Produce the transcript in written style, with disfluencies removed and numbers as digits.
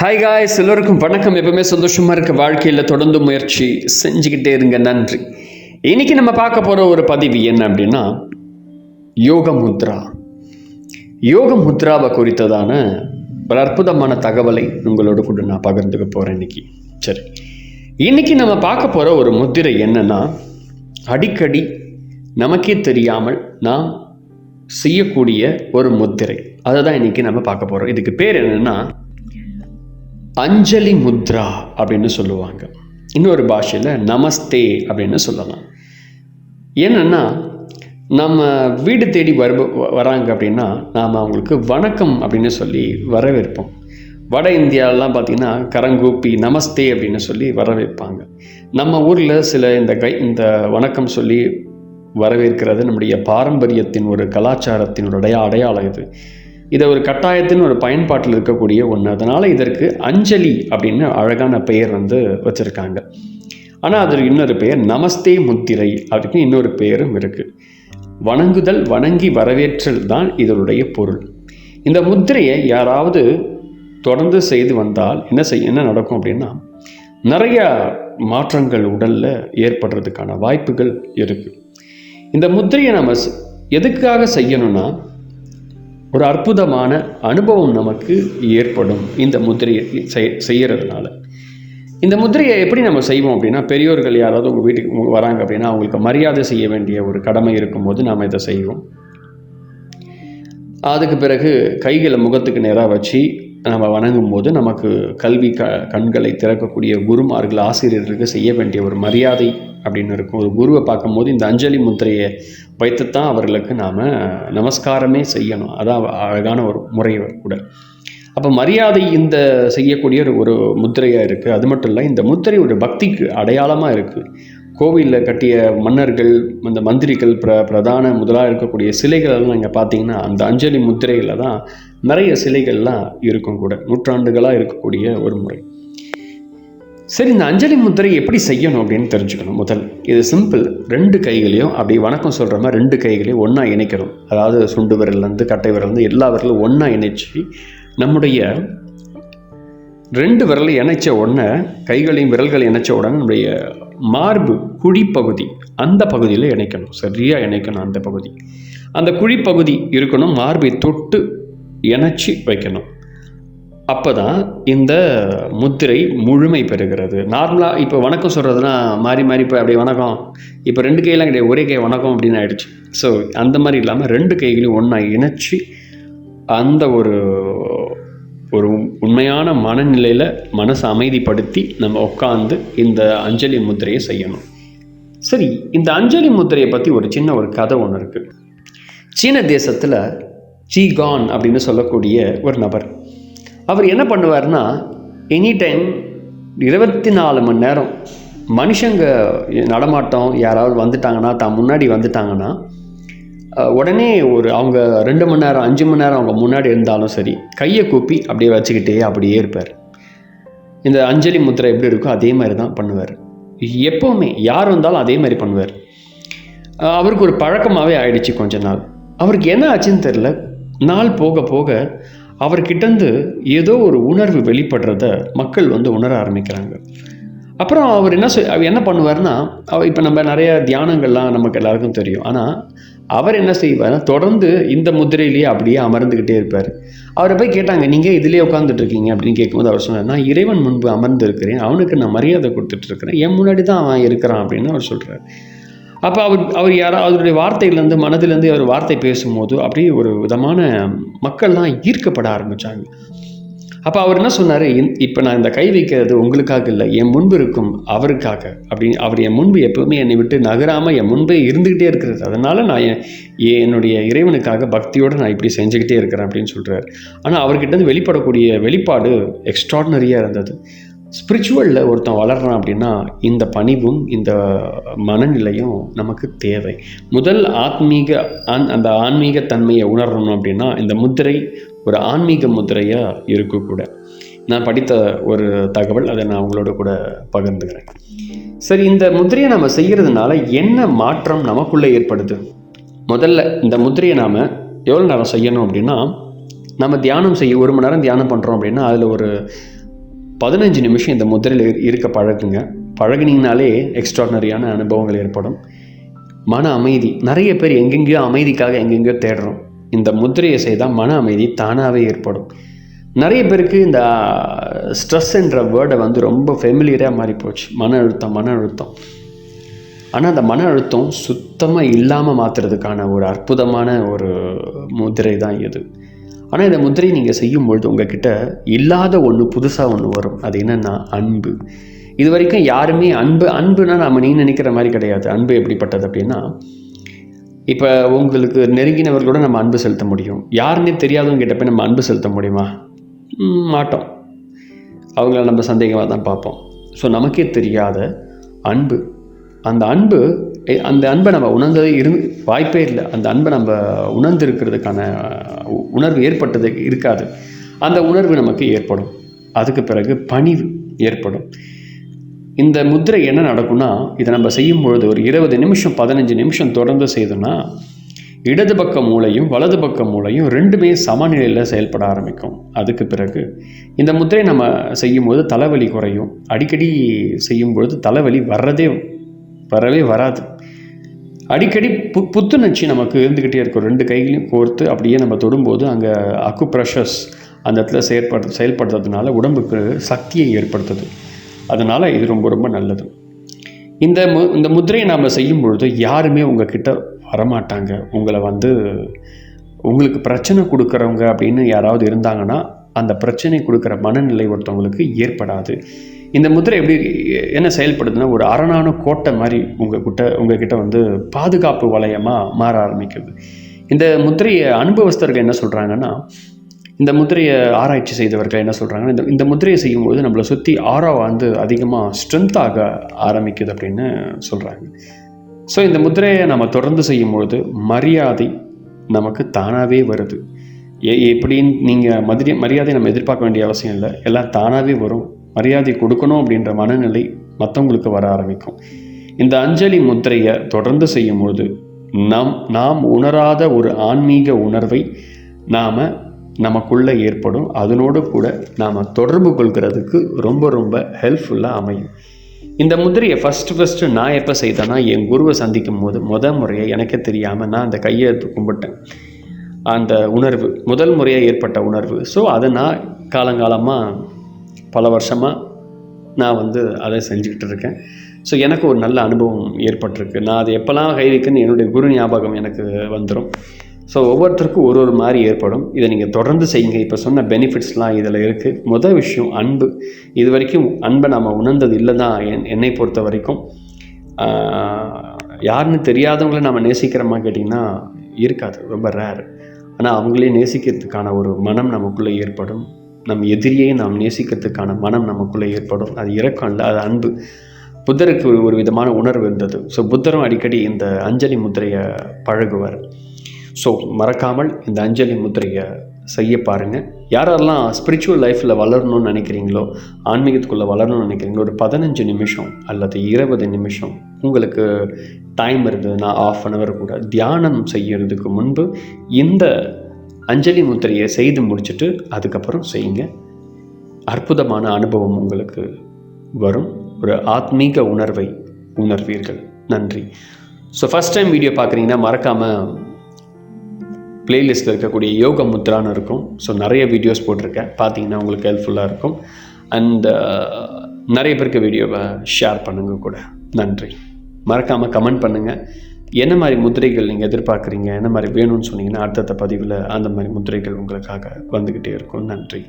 Hi guys, எல்லோருக்கும் வணக்கம். எப்பவுமே சந்தோஷமாக இருக்க வாழ்க்கையில் தொடர்ந்து முயற்சி செஞ்சுக்கிட்டே இருங்க. நன்றி. இன்னைக்கு நம்ம பார்க்க போகிற ஒரு பதிவு என்ன அப்படின்னா, யோக முத்ரா. யோக முத்ராவை குறித்ததான ஒரு அற்புதமான தகவலை உங்களோட கூட நான் பகிர்ந்துக்க போகிறேன் இன்னைக்கு. சரி, இன்னைக்கு நம்ம பார்க்க போகிற ஒரு முத்திரை என்னன்னா, அடிக்கடி நமக்கே தெரியாமல் நாம் செய்யக்கூடிய ஒரு முத்திரை. அதை தான் இன்னைக்கு நம்ம பார்க்க போகிறோம். இதுக்கு பேர் என்னன்னா அஞ்சலி முத்ரா அப்படின்னு சொல்லுவாங்க. இன்னொரு பாஷையில் நமஸ்தே அப்படின்னு சொல்லலாம். என்னென்னா, நம்ம வீடு தேடி வராங்க அப்படின்னா நாம் அவங்களுக்கு வணக்கம் அப்படின்னு சொல்லி வரவேற்போம். வட இந்தியாவிலாம் பார்த்திங்கன்னா கரங்கூப்பி நமஸ்தே அப்படின்னு சொல்லி வரவேற்பாங்க. நம்ம ஊரில் சில இந்த வணக்கம் சொல்லி வரவேற்கிறது நம்முடைய பாரம்பரியத்தின் ஒரு கலாச்சாரத்தினுடைய அடையாளம். இதை ஒரு கட்டாயத்தின் ஒரு பயன்பாட்டில் இருக்கக்கூடிய ஒன்று. அதனால் இதற்கு அஞ்சலி அப்படின்னு அழகான பெயர் வச்சுருக்காங்க. ஆனால் அது இன்னொரு பெயர் நமஸ்தே முத்திரை. அதுக்கு இன்னொரு பெயரும் இருக்குது. வணங்குதல், வணங்கி வரவேற்றல் தான் இதனுடைய பொருள். இந்த முத்திரையை யாராவது தொடர்ந்து செய்து வந்தால் என்ன நடக்கும் அப்படின்னா, நிறையா மாற்றங்கள் உடலில் ஏற்படுறதுக்கான வாய்ப்புகள் இருக்குது. இந்த முத்திரையை நம்ம எதுக்காக செய்யணும்னா, ஒரு அற்புதமான அனுபவம் நமக்கு ஏற்படும் இந்த முத்திரையை செய்கிறதுனால. இந்த முத்திரையை எப்படி நம்ம செய்வோம் அப்படின்னா, பெரியோர்கள் யாராவது உங்கள் வீட்டுக்கு வராங்க அப்படின்னா அவங்களுக்கு மரியாதை செய்ய வேண்டிய ஒரு கடமை இருக்கும்போது நாம் இதை செய்வோம். அதுக்கு பிறகு கைகளை முகத்துக்கு நேராக வச்சு நம்ம வணங்கும் போது நமக்கு கல்வி கண்களை திறக்கக்கூடிய குருமார்கள், ஆசிரியர்களுக்கு செய்ய வேண்டிய ஒரு மரியாதை அப்படின்னு இருக்கும். ஒரு குருவை பார்க்கும்போது இந்த அஞ்சலி முத்திரையை வைத்துத்தான் அவர்களுக்கு நாம் நமஸ்காரமே செய்யணும். அதான் அழகான ஒரு முறை கூட. அப்போ மரியாதை இந்த செய்யக்கூடிய ஒரு முத்திரையாக இருக்குது. அது மட்டும் இல்லை, இந்த முத்திரை ஒரு பக்திக்கு அடையாளமாக இருக்குது. கோவிலில் கட்டிய மன்னர்கள், அந்த மந்திரிகள், பிரதான முதலாக இருக்கக்கூடிய சிலைகள் எல்லாம் இங்கே பார்த்தீங்கன்னா அந்த அஞ்சலி முத்திரையில் தான் நிறைய சிலைகள்லாம் இருக்கும் கூட. நூற்றாண்டுகளாக இருக்கக்கூடிய ஒரு முறை. சரி, இந்த அஞ்சலி முத்திரை எப்படி செய்யணும் அப்படின்னு தெரிஞ்சுக்கணும். முதல் இது சிம்பிள். 2 கைகளையும் அப்படி வணக்கம் சொல்கிற மாதிரி 2 கைகளையும் ஒன்றா இணைக்கணும். அதாவது சுண்டு விரல்லேருந்து கட்டை விரல்லேருந்து எல்லா விரலும் ஒன்றா இணைச்சி நம்முடைய 2 விரலை இணைச்ச உடனே, கைகளையும் விரல்களை இணைச்ச உடனே நம்முடைய மார்பு குழிப்பகுதி அந்த பகுதியில் இணைக்கணும். சரியாக இணைக்கணும். அந்த குழிப்பகுதி இருக்கணும். மார்பை தொட்டு இணைச்சி வைக்கணும். அப்போ தான் இந்த முத்திரை முழுமை பெறுகிறது. நார்மலாக இப்போ வணக்கம் சொல்கிறதுனா மாறி இப்போ அப்படியே வணக்கம், இப்போ 2 கையெல்லாம் கிடையாது, ஒரே கை வணக்கம் அப்படின்னு ஆயிடுச்சு. ஸோ அந்த மாதிரி இல்லாமல் 2 கைகளையும் ஒன்றா இணைச்சி அந்த ஒரு உண்மையான மனநிலையில் மனசை அமைதிப்படுத்தி நம்ம உட்காந்து இந்த அஞ்சலி முத்திரையை செய்யணும். சரி, இந்த அஞ்சலி முத்திரையை பற்றி ஒரு சின்ன ஒரு கதை ஒன்று இருக்குது. சீன தேசத்தில் ஜீகான் அப்படின்னு சொல்லக்கூடிய ஒரு நபர். அவர் என்ன பண்ணுவார்னா, எனி டைம் 24 மணி நேரம் மனுஷங்க நடமாட்டம் யாராவது வந்துட்டாங்கன்னா, தான் முன்னாடி வந்துட்டாங்கன்னா உடனே அவங்க 2 மணி நேரம் 5 மணி நேரம் அவங்க முன்னாடி இருந்தாலும் சரி, கையை கூப்பி அப்படியே வச்சுக்கிட்டே அப்படியே இருப்பார். இந்த அஞ்சலி முத்திரை எப்படி இருக்கோ அதே மாதிரி தான் பண்ணுவார். எப்போவுமே யார் வந்தாலும் அதே மாதிரி பண்ணுவார். அவருக்கு ஒரு பழக்கமாகவே ஆயிடுச்சு. கொஞ்ச நாள் அவருக்கு என்ன ஆச்சுன்னு தெரில. நாள் போக போக அவர்கிட்டருந்து ஏதோ ஒரு உணர்வு வெளிப்படுறத மக்கள் உணர ஆரம்பிக்கிறாங்க. அப்புறம் அவர் என்ன பண்ணுவார்னா, இப்போ நம்ம நிறைய தியானங்கள்லாம் நமக்கு எல்லாருக்கும் தெரியும். ஆனால் அவர் என்ன செய்வார்னா, தொடர்ந்து இந்த முத்திரையிலேயே அப்படியே அமர்ந்துக்கிட்டே இருப்பார். அவரை போய் கேட்டாங்க, நீங்கள் இதிலே உட்காந்துட்டு இருக்கீங்க அப்படின்னு கேட்கும்போது அவர் சொன்னார், நான் இறைவன் முன்பு அமர்ந்து இருக்கிறேன், அவனுக்கு நான் மரியாதை கொடுத்துட்ருக்கிறேன், என் முன்னாடி தான் அவன் இருக்கிறான் அப்படின்னு அவர் சொல்கிறார். அப்போ அவர் அவருடைய வார்த்தையிலேருந்து மனதிலேருந்து அவர் வார்த்தை பேசும்போது அப்படியே ஒரு விதமான மக்கள்லாம் ஈர்க்கப்பட ஆரம்பித்தாங்க. அப்போ அவர் என்ன சொன்னார், இப்போ நான் இந்த கை வைக்கிறது உங்களுக்காக இல்லை, என் முன்பு இருக்கும் அவருக்காக அப்படின்னு. அவர் என் முன்பு எப்போவுமே என்னை விட்டு நகராமல் என் முன்பே இருந்துக்கிட்டே இருக்கிறது. அதனால் நான் என்னுடைய இறைவனுக்காக பக்தியோடு நான் இப்படி செஞ்சுக்கிட்டே இருக்கிறேன் அப்படின்னு சொல்கிறார். ஆனால் அவர்கிட்ட வெளிப்படக்கூடிய வெளிப்பாடு எக்ஸ்ட்ராடினரியாக இருந்தது. ஸ்பிரிச்சுவலில் ஒருத்தன் வளர்றான் அப்படின்னா இந்த பணிவும் இந்த மனநிலையும் நமக்கு தேவை. முதல் அந்த ஆன்மீக தன்மையை உணரணும் அப்படின்னா இந்த முத்திரை ஒரு ஆன்மீக முத்திரையாக இருக்கக்கூட. நான் படித்த ஒரு தகவல், அதை நான் உங்களோட கூட பகிர்ந்துக்கிறேன். சரி, இந்த முத்திரையை நம்ம செய்கிறதுனால என்ன மாற்றம் நமக்குள்ளே ஏற்படுது? முதல்ல இந்த முத்திரையை நாம் எவ்வளோ நேரம் செய்யணும் அப்படின்னா, நம்ம தியானம் செய்ய 1 மணி நேரம் தியானம் பண்ணுறோம் அப்படின்னா அதில் ஒரு 15 நிமிஷம் இந்த முத்திரையில் இருக்க பழகுனீங்கனாலே எக்ஸ்ட்ராடனரியான அனுபவங்கள் ஏற்படும். மன அமைதி, நிறைய பேர் எங்கெங்கேயோ அமைதிக்காக எங்கெங்கேயோ தேடுறோம். இந்த முத்திரையை செய்தால் மன அமைதி தானாகவே ஏற்படும். நிறைய பேருக்கு இந்த ஸ்ட்ரெஸ் என்ற வேர்டை ரொம்ப ஃபெமிலியராக மாறி போச்சு. மன அழுத்தம். ஆனால் அந்த மன அழுத்தம் சுத்தமாக இல்லாமல் மாற்றுறதுக்கான ஒரு அற்புதமான ஒரு முத்திரை தான் இது. ஆனால் இந்த முத்திரை நீங்கள் செய்யும்பொழுது உங்ககிட்ட இல்லாத ஒன்று புதுசாக ஒன்று வரும். அது என்னென்னா அன்பு. இது வரைக்கும் யாருமே அன்புனா நம்ம நீ நினைக்கிற மாதிரி கிடையாது. அன்பு எப்படிப்பட்டது அப்படின்னா, இப்போ உங்களுக்கு நெருங்கினவர்களோட நம்ம அன்பு செலுத்த முடியும். யாருன்னே தெரியாதவங்க கிட்ட போய் நம்ம அன்பு செலுத்த முடியுமா? மாட்டோம். அவங்கள நம்ம சந்தேகமாக தான் பார்ப்போம். ஸோ நமக்கே தெரியாத அன்பு, அந்த அன்பை நம்ம உணர்ந்ததே வாய்ப்பே இல்லை. அந்த அன்பை நம்ம உணர்ந்திருக்கிறதுக்கான உணர்வு ஏற்பட்டது இருக்காது. அந்த உணர்வு நமக்கு ஏற்படும். அதுக்கு பிறகு பணிவு ஏற்படும். இந்த முத்திரை என்ன நடக்கும்னா, இதை நம்ம செய்யும்பொழுது ஒரு 20 நிமிஷம் 15 நிமிஷம் தொடர்ந்து செய்தோம்னா இடது பக்க மூளையும் வலது பக்க மூளையும் ரெண்டுமே சமநிலையில் செயல்பட ஆரம்பிக்கும். அதுக்கு பிறகு இந்த முத்திரை நம்ம செய்யும்போது தலைவலி குறையும். அடிக்கடி செய்யும்பொழுது தலைவலி வரவே வராது. அடிக்கடி புத்துணர்ச்சி நமக்கு இருந்துக்கிட்டே இருக்கும். 2 கைகளையும் கோர்த்து அப்படியே நம்ம தொடும்போது அங்கே அக்குப்ரெஷர்ஸ் அந்த இடத்துல செயல்படுத்துறதுனால உடம்புக்கு சக்தியை ஏற்படுத்துது. அதனால் இது ரொம்ப ரொம்ப நல்லது. இந்த முத்திரையை நாம் செய்யும் பொழுது யாருமே உங்ககிட்ட வரமாட்டாங்க. உங்களை உங்களுக்கு பிரச்சனை கொடுக்குறவங்க அப்படின்னு யாராவது இருந்தாங்கன்னா அந்த பிரச்சனை கொடுக்குற மனநிலை ஒருத்தவங்களுக்கு ஏற்படாது. இந்த முத்திரை என்ன செயல்படுதுன்னா, ஒரு அரணான கோட்டை மாதிரி உங்ககிட்ட பாதுகாப்பு வளையமாக மாற ஆரம்பிக்குது. இந்த முத்திரையை அனுபவஸ்தர்கள் என்ன சொல்கிறாங்கன்னா, இந்த முத்திரையை ஆராய்ச்சி செய்தவர்கள் என்ன சொல்கிறாங்கன்னா, இந்த முத்திரையை செய்யும்போது நம்மளை சுற்றி ஆரா அதிகமாக ஸ்ட்ரென்த்தாக ஆரம்பிக்குது அப்படின்னு சொல்கிறாங்க. ஸோ இந்த முத்திரையை நம்ம தொடர்ந்து செய்யும்பொழுது மரியாதை நமக்கு தானாகவே வருது. எப்படின்னு நீங்கள் மரியாதை நம்ம எதிர்பார்க்க வேண்டிய அவசியம் இல்லை. எல்லாம் தானாகவே வரும். மரியாதை கொடுக்கணும் அப்படின்ற மனநிலை மற்றவங்களுக்கு வர ஆரம்பிக்கும். இந்த அஞ்சலி முத்திரையை தொடர்ந்து செய்யும்போது நாம் உணராத ஒரு ஆன்மீக உணர்வை நமக்குள்ளே ஏற்படும். அதனோடு கூட நாம் தொடர்பு கொள்கிறதுக்கு ரொம்ப ரொம்ப ஹெல்ப்ஃபுல்லாக அமையும். இந்த முத்திரையை ஃபஸ்ட்டு நான் எப்போ செய்தேன்னா, என் குருவை சந்திக்கும் போது முறையை எனக்கே தெரியாமல் நான் அந்த கையை எடுத்து கும்பிட்டேன். அந்த உணர்வு முதல் முறையாக ஏற்பட்ட உணர்வு. ஸோ அதை நான் காலங்காலமாக பல வருஷமாக நான் அதை செஞ்சுக்கிட்டு இருக்கேன். ஸோ எனக்கு ஒரு நல்ல அனுபவம் ஏற்பட்டிருக்கு. நான் அதை எப்போல்லாம் கை வைக்கணும்னு என்னுடைய குரு ஞாபகம் எனக்கு வந்துடும். ஸோ ஒவ்வொருத்தருக்கும் ஒரு மாதிரி ஏற்படும். இதை நீங்கள் தொடர்ந்து செய்யுங்க. இப்போ சொன்ன பெனிஃபிட்ஸ்லாம் இதில் இருக்குது. முதல் விஷயம் அன்பு. இது வரைக்கும் அன்பை நம்ம உணர்ந்தது இல்லை தான் என்னை பொறுத்த வரைக்கும். யாருன்னு தெரியாதவங்கள நம்ம நேசிக்கிறோமா கேட்டிங்கன்னா இருக்காது, ரொம்ப ரேர். ஆனால் அவங்களே நேசிக்கிறதுக்கான ஒரு மனம் நமக்குள்ளே ஏற்படும். நம் எதிரியை நாம் நேசிக்கிறதுக்கான மனம் நமக்குள்ளே ஏற்படும். அது இரக்கம் இல்லை, அது அன்பு. புத்தருக்கு ஒரு விதமான உணர்வு இருந்தது. ஸோ புத்தரும் அடிக்கடி இந்த அஞ்சலி முத்திரையை பழகுவார். ஸோ மறக்காமல் இந்த அஞ்சலி முத்திரையை செய்ய பாருங்கள். யாரெல்லாம் ஸ்பிரிச்சுவல் லைஃப்பில் வளரணும்னு நினைக்கிறீங்களோ, ஆன்மீகத்துக்குள்ளே வளரணும்னு நினைக்கிறீங்களோ, ஒரு 15 நிமிஷம் அல்லது 20 நிமிஷம் உங்களுக்கு டைம் இருந்ததுன்னா ½ கூட தியானம் செய்யறதுக்கு முன்பு இந்த அஞ்சலி முத்திரையை செய்து முடிச்சுட்டு அதுக்கப்புறம் செய்யுங்க. அற்புதமான அனுபவம் உங்களுக்கு வரும். ஒரு ஆத்மீக உணர்வை உணர்வீர்கள். நன்றி. ஸோ ஃபஸ்ட் டைம் வீடியோ பார்க்குறீங்கன்னா மறக்காமல் பிளேலிஸ்ட்டில் இருக்கக்கூடிய யோக முத்ரான்னு இருக்கும். ஸோ நிறைய வீடியோஸ் போட்டிருக்கேன், பார்த்தீங்கன்னா உங்களுக்கு ஹெல்ப்ஃபுல்லாக இருக்கும். அண்ட் நிறைய பேருக்கு வீடியோவை ஷேர் பண்ணுங்கள் கூட. நன்றி. மறக்காமல் கமெண்ட் பண்ணுங்கள். என்ன மாதிரி முத்திரைகள் நீங்கள் எதிர்பார்க்குறீங்க, என்ன மாதிரி வேணும்னு சொன்னீங்கன்னா அடுத்தடுத்த பதிவில் அந்த மாதிரி முத்திரைகள் உங்களுக்காக வந்துக்கிட்டே இருக்கும். நன்றி.